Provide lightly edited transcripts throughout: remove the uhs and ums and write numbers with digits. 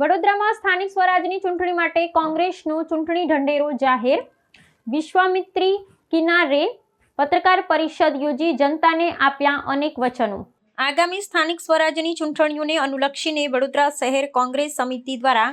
વડોદરામાં સ્થાનિક સ્વરાજની ચૂંટણી માટે કોંગ્રેસનો ચૂંટણી ઢંઢેરો જાહેર. વિશ્વામિત્રી કિનારે પત્રકાર પરિષદ યોજી જનતાને આપ્યા અનેક વચનો. આગામી સ્થાનિક સ્વરાજની ચૂંટણીઓને અનુલક્ષીને વડોદરા શહેર કોંગ્રેસ સમિતિ દ્વારા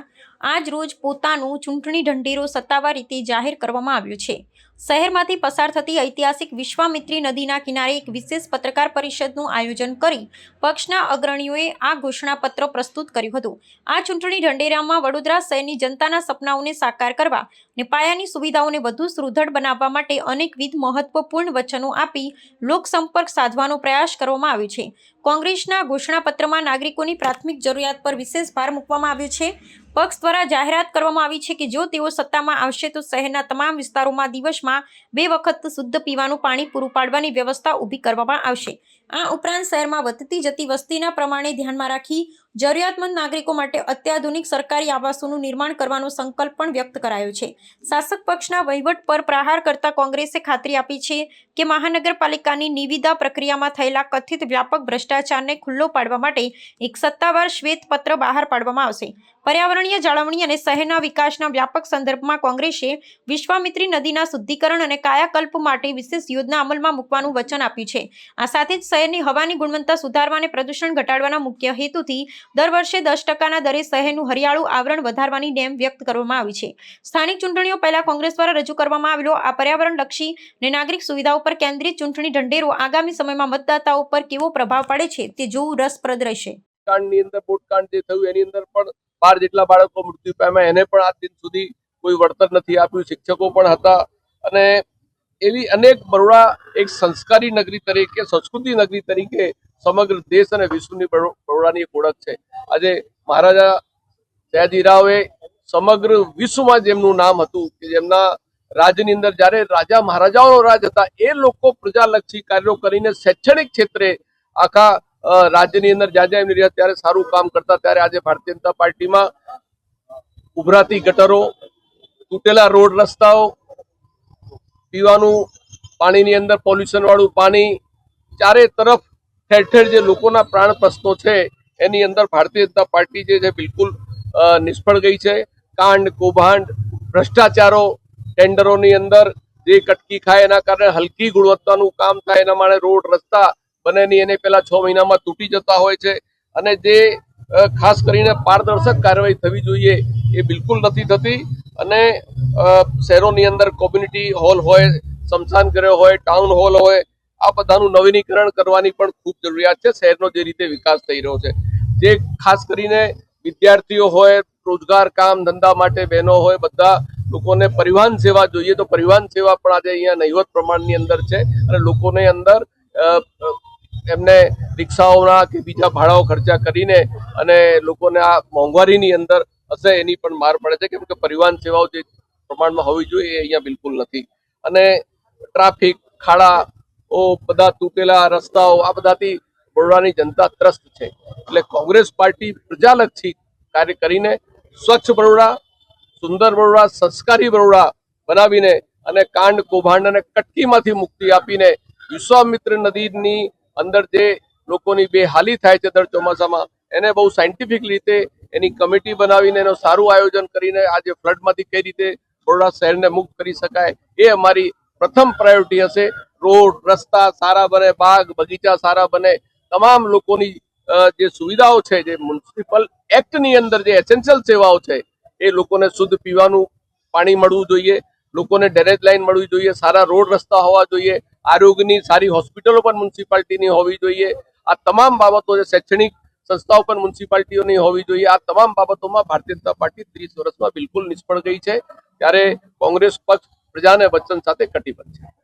આજ રોજ પોતાનું ચૂંટણી ઢંઢેરો સત્તાવાર રીતે જાહેર કરવામાં આવ્યો છે. શહેરમાંથી પસાર થતી ઐતિહાસિક વિશ્વામિત્રી નદીના કિનારે એક વિશેષ પત્રકાર પરિષદનું આયોજન કરી પક્ષના અગ્રણીઓએ આ ઘોષણાપત્ર પ્રસ્તુત કર્યું હતું. આ ચૂંટણી ઢંઢેરામાં વડોદરા શહેરની જનતાના સપનાઓને સાકાર કરવા અને પાયાની સુવિધાઓને વધુ સુદૃઢ બનાવવા માટે અનેકવિધ મહત્વપૂર્ણ વચનો આપી લોકસંપર્ક સાધવાનો પ્રયાસ કરવામાં આવ્યો છે. કોંગ્રેસના ઘોષણાપત્રમાં નાગરિકોની પ્રાથમિક જરૂરિયાત પર વિશેષ ભાર મૂકવામાં આવ્યો છે. પક્ષ દ્વારા જાહેરાત કરવામાં આવી છે કે જો તેઓ સત્તામાં આવશે તો શહેરના તમામ વિસ્તારોમાં દિવસમાં 2 વખત શુદ્ધ પીવાનું પાણી પૂરું પાડવાની વ્યવસ્થા ઊભી કરવામાં આવશે. આ ઉપરાંત શહેરમાં વધતી જતી વસ્તીના પ્રમાણને ધ્યાનમાં રાખી જરૂરિયાતમંદ નાગરિકો માટે અત્યાધુનિક સરકારી આવાસોનું નિર્માણ કરવાનો સંકલ્પ પણ વ્યક્ત કરાયો છે. શાસક પક્ષના વહીવટ પર પ્રહાર કરતા કોંગ્રેસે ખાતરી આપી છે કે મહાનગરપાલિકાની નિવિદા પ્રક્રિયામાં થયેલા કથિત વ્યાપક ભ્રષ્ટાચારને ખુલ્લો પાડવા માટે એક સત્તાવાર શ્વેતપત્ર બહાર પાડવામાં આવશે. પર્યાવરણીય જાળવણી અને શહેરના વિકાસના વ્યાપક સંદર્ભમાં કોંગ્રેસે વિશ્વામિત્રી નદીના શુદ્ધિકરણ અને કાયાકલ્પ માટે વિશેષ યોજના અમલમાં મૂકવાનું વચન આપ્યું છે. આ સાથે જ શહેરની હવાની ગુણવત્તા સુધારવા અને પ્રદૂષણ ઘટાડવાના મુખ્ય હેતુથી દર વર્ષે 10% દરે શહેરનું હરિયાળું આવરણ વધારવાની નેમ વ્યક્ત કરવામાં આવી છે. સ્થાનિક ચૂંટણીઓ પહેલા કોંગ્રેસ દ્વારા રજૂ કરવામાં આવેલો આ પર્યાવરણલક્ષી અને નાગરિક સુવિધાઓ પર કેન્દ્રિત ચૂંટણી ઢંઢેરો આગામી સમયમાં મતદાતાઓ પર કેવો પ્રભાવ પડે છે તે જોવું રસપ્રદ રહેશે. બોટકાંડ જે થયું એની અંદર પણ 12 જેટલા બાળકો મૃત્યુ પામ્યા, એને પણ આજ દિન સુધી કોઈ વળતર નથી આપ્યું. શિક્ષકો પણ હતા અને એવી અનેક બરોડા એક સંસ્કારી નગરી તરીકે, સંસ્કૃતિ નગરી તરીકે સમગ્ર દેશ અને વિશ્વની બરોડાની એક ઓળખ છે. આજે મહારાજા સયાજીરાવે સમગ્ર વિશ્વમાં જેમનું નામ હતું કે જેમના રાજની અંદર જ્યારે રાજા મહારાજાઓનો રાજ હતા એ લોકો પ્રજાલક્ષી કાર્યો કરીને શૈક્ષણિક ક્ષેત્રે આખા રાજ્યની અંદર જ્યાં જ્યાં એમની રહ્યા ત્યારે સારું કામ કરતા, ત્યારે આજે ભારતીય જનતા પાર્ટીમાં ઉભરાતી ગટરો, તૂટેલા રોડ રસ્તાઓ, પીવાનું પાણીની અંદર પોલ્યુશન વાળું પાણી, ચારે તરફ ઠેર ઠેર જે લોકોના પ્રાણ પ્રશ્નો છે એની અંદર ભારતીય જનતા પાર્ટી જે છે બિલકુલ નિષ્ફળ ગઈ છે. કાંડ કૌભાંડ, ભ્રષ્ટાચારો, ટેન્ડરોની અંદર જે કટકી ખાય એના કારણે હલકી ગુણવત્તાનું કામ થાય એના માટે રોડ રસ્તા બને નહીં, એને પેલા 6 મહિનામાં તૂટી જતા હોય છે. અને જે ખાસ કરીને પારદર્શક કાર્યવાહી થવી જોઈએ એ બિલકુલ નથી થતી. અને શહેરોની અંદર કોમ્યુનિટી હોલ હોય, સ્મશાન ગૃહ હોય, ટાઉન હોલ હોય, આ બધાનું નવીનીકરણ કરવાની પણ ખૂબ જરૂરિયાત છે. શહેરનો જે રીતે વિકાસ થઈ રહ્યો છે, જે ખાસ કરીને વિદ્યાર્થીઓ હોય, રોજગાર કામ ધંધા માટે બહેનો હોય, બધા લોકોને પરિવહન સેવા જોઈએ તો પરિવહન સેવા પણ આજે અહીંયા નહિવત પ્રમાણની અંદર છે. અને લોકોને અંદર એમને રિક્ષાઓના કે બીજા ભાડાઓ ખર્ચા કરીને અને લોકોને આ મોંઘવારીની અંદર હશે એની પણ માર પડે છે, કેમ કે પરિવહન સેવાઓ જે પ્રમાણમાં હોવી જોઈએ એ અહીંયા બિલકુલ નથી. અને ટ્રાફિક, ખાડાઓ, બધા તૂટેલા રસ્તાઓ, આ બધાથી બરોડાની જનતા ત્રસ્ત છે. એટલે કોંગ્રેસ પાર્ટી પ્રજાલક્ષી કાર્ય કરીને સ્વચ્છ બરોડા, સુંદર બરોડા, સંસ્કારી બરોડા બનાવીને અને કાંડ કૌભાંડ અને કટકીમાંથી મુક્તિ આપીને વિશ્વામિત્ર નદીની અંદર જે લોકોની બેહાલી થાય છે દર ચોમાસામાં એને બહુ સાયન્ટિફિક રીતે એની કમિટી બનાવીને એનું સારું આયોજન કરીને આજે ફ્લડમાંથી કઈ રીતે બરોડા શહેરને મુક્ત કરી શકાય એ અમારી પ્રથમ પ્રાયોરિટી હશે. રોડ રસ્તા સારા બને, બાગ બગીચા સારા બને, તમામ લોકોની જે સુવિધાઓ છે, જે મ્યુનિસિપલ એક્ટની અંદર જે એસેન્શિયલ સેવાઓ છે એ લોકોને શુદ્ધ પીવાનું પાણી મળવું જોઈએ, લોકોને ડ્રેનેજ લાઈન મળવી જોઈએ, સારા રોડ રસ્તા હોવા જોઈએ, આરોગ્યની સારી હોસ્પિટલો પણ મ્યુનિસિપાલિટીની હોવી જોઈએ. આ તમામ બાબતો છે, શૈક્ષણિક સંસ્થાઓ પણ મ્યુનિસિપાલિટીઓની હોવી જોઈએ. આ તમામ બાબતોમાં ભારતીય જનતા પાર્ટી 30 વર્ષમાં બિલકુલ નિષ્ફળ ગઈ છે. ત્યારે કોંગ્રેસ પક્ષ પ્રજાને વચન સાથે કટિબદ્ધ છે.